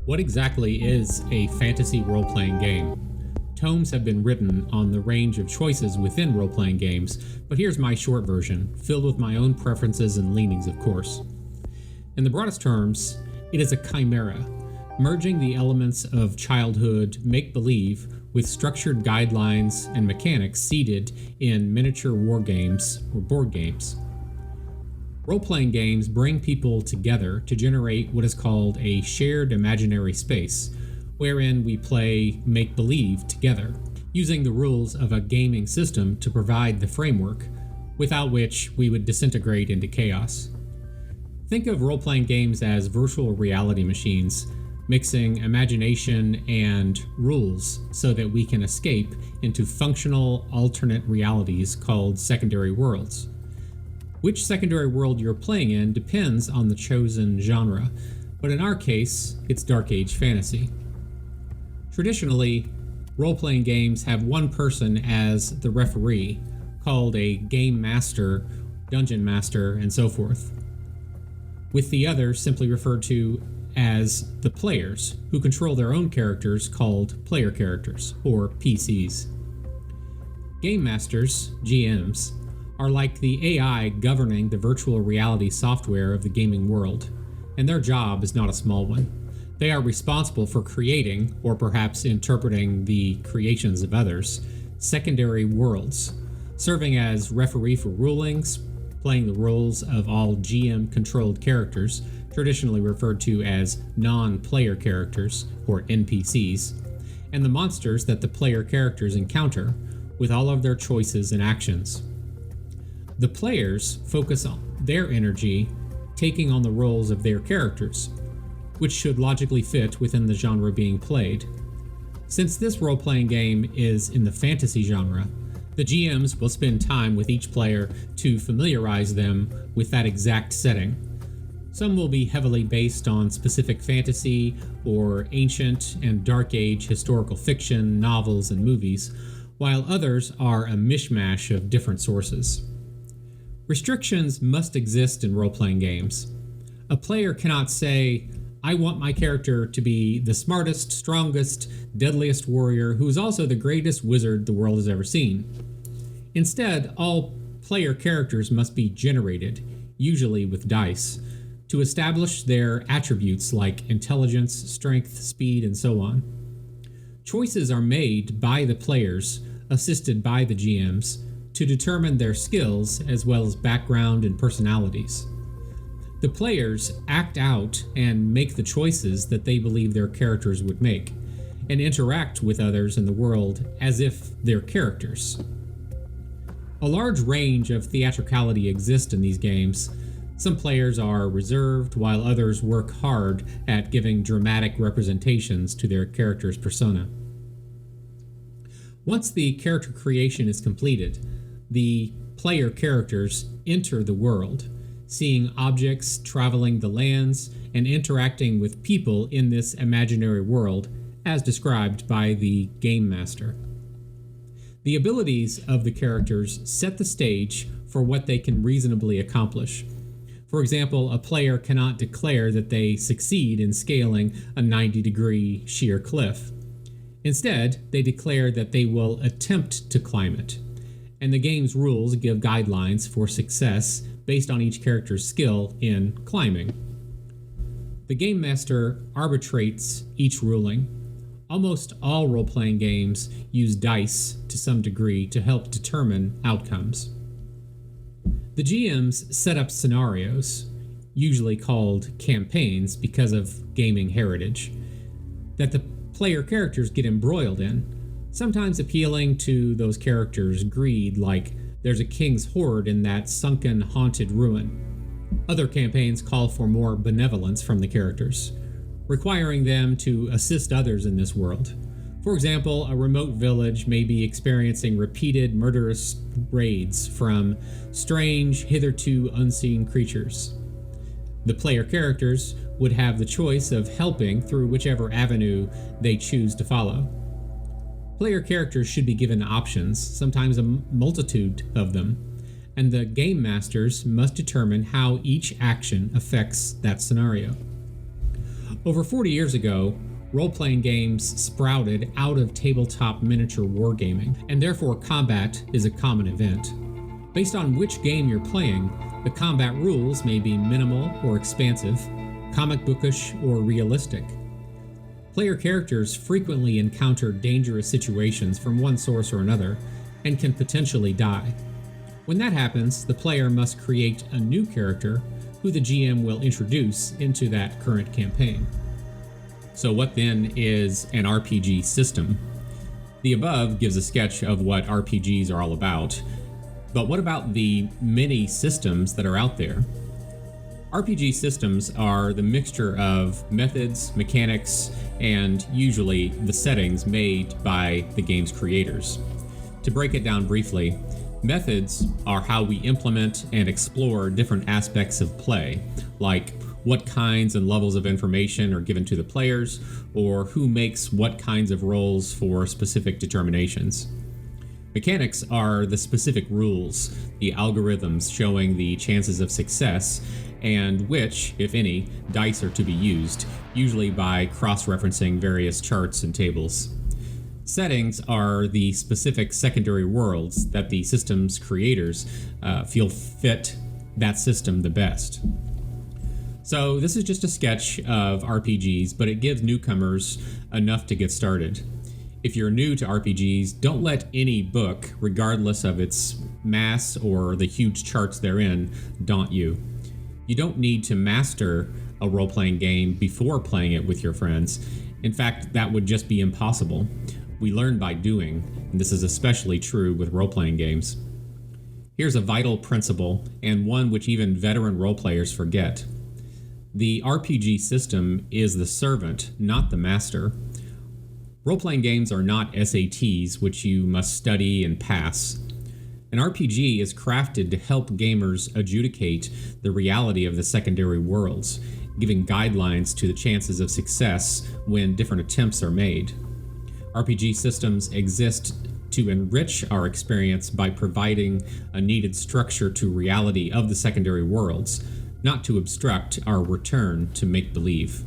What exactly is a fantasy role-playing game? Tomes have been written on the range of choices within role-playing games, but here's my short version, filled with my own preferences and leanings, of course. In the broadest terms, it is a chimera, merging the elements of childhood make-believe with structured guidelines and mechanics seated in miniature war games or board games. Role-playing games bring people together to generate what is called a shared imaginary space, wherein we play make-believe together, using the rules of a gaming system to provide the framework, without which we would disintegrate into chaos. Think of role-playing games as virtual reality machines, mixing imagination and rules so that we can escape into functional alternate realities called secondary worlds. Which secondary world you're playing in depends on the chosen genre, but in our case, it's Dark Age fantasy. Traditionally, role-playing games have one person as the referee, called a game master, dungeon master, and so forth, with the others simply referred to as the players, who control their own characters called player characters, or PCs. Game masters, GMs, are like the AI governing the virtual reality software of the gaming world, and their job is not a small one. They are responsible for creating, or perhaps interpreting the creations of others, secondary worlds, serving as referee for rulings, playing the roles of all GM-controlled characters, traditionally referred to as non-player characters, or NPCs, and the monsters that the player characters encounter, with all of their choices and actions. The players focus on their energy taking on the roles of their characters, which should logically fit within the genre being played. Since this role-playing game is in the fantasy genre, the GMs will spend time with each player to familiarize them with that exact setting. Some will be heavily based on specific fantasy or ancient and dark age historical fiction, novels, and movies, while others are a mishmash of different sources. Restrictions must exist in role-playing games. A player cannot say, I want my character to be the smartest, strongest, deadliest warrior who is also the greatest wizard the world has ever seen. Instead, all player characters must be generated, usually with dice, to establish their attributes like intelligence, strength, speed, and so on. Choices are made by the players, assisted by the GMs, to determine their skills as well as background and personalities. The players act out and make the choices that they believe their characters would make, and interact with others in the world as if they're characters. A large range of theatricality exists in these games. Some players are reserved, while others work hard at giving dramatic representations to their character's persona. Once the character creation is completed, the player characters enter the world, seeing objects, traveling the lands, and interacting with people in this imaginary world, as described by the game master. The abilities of the characters set the stage for what they can reasonably accomplish. For example, a player cannot declare that they succeed in scaling a 90-degree sheer cliff. Instead, they declare that they will attempt to climb it, and the game's rules give guidelines for success based on each character's skill in climbing. The game master arbitrates each ruling. Almost all role-playing games use dice to some degree to help determine outcomes. The GMs set up scenarios, usually called campaigns because of gaming heritage, that the player characters get embroiled in, sometimes appealing to those characters' greed, like there's a king's hoard in that sunken, haunted ruin. Other campaigns call for more benevolence from the characters, requiring them to assist others in this world. For example, a remote village may be experiencing repeated murderous raids from strange, hitherto unseen creatures. The player characters would have the choice of helping through whichever avenue they choose to follow. Player characters should be given options, sometimes a multitude of them, and the game masters must determine how each action affects that scenario. Over 40 years ago, role-playing games sprouted out of tabletop miniature wargaming, and therefore combat is a common event. Based on which game you're playing, the combat rules may be minimal or expansive, comic bookish or realistic. Player characters frequently encounter dangerous situations from one source or another, and can potentially die. When that happens, the player must create a new character who the GM will introduce into that current campaign. So what then is an RPG system? The above gives a sketch of what RPGs are all about, but what about the many systems that are out there? RPG systems are the mixture of methods, mechanics, and usually the settings made by the game's creators. To break it down briefly, methods are how we implement and explore different aspects of play, like what kinds and levels of information are given to the players, or who makes what kinds of rolls for specific determinations. Mechanics are the specific rules, the algorithms showing the chances of success, and which, if any, dice are to be used, usually by cross-referencing various charts and tables. Settings are the specific secondary worlds that the system's creators feel fit that system the best. So this is just a sketch of RPGs, but it gives newcomers enough to get started. If you're new to RPGs, don't let any book, regardless of its mass or the huge charts therein, daunt you. You don't need to master a role-playing game before playing it with your friends. In fact, that would just be impossible. We learn by doing, and this is especially true with role-playing games. Here's a vital principle, and one which even veteran role-players forget. The RPG system is the servant, not the master. Role-playing games are not SATs, which you must study and pass. An RPG is crafted to help gamers adjudicate the reality of the secondary worlds, giving guidelines to the chances of success when different attempts are made. RPG systems exist to enrich our experience by providing a needed structure to reality of the secondary worlds, not to obstruct our return to make-believe.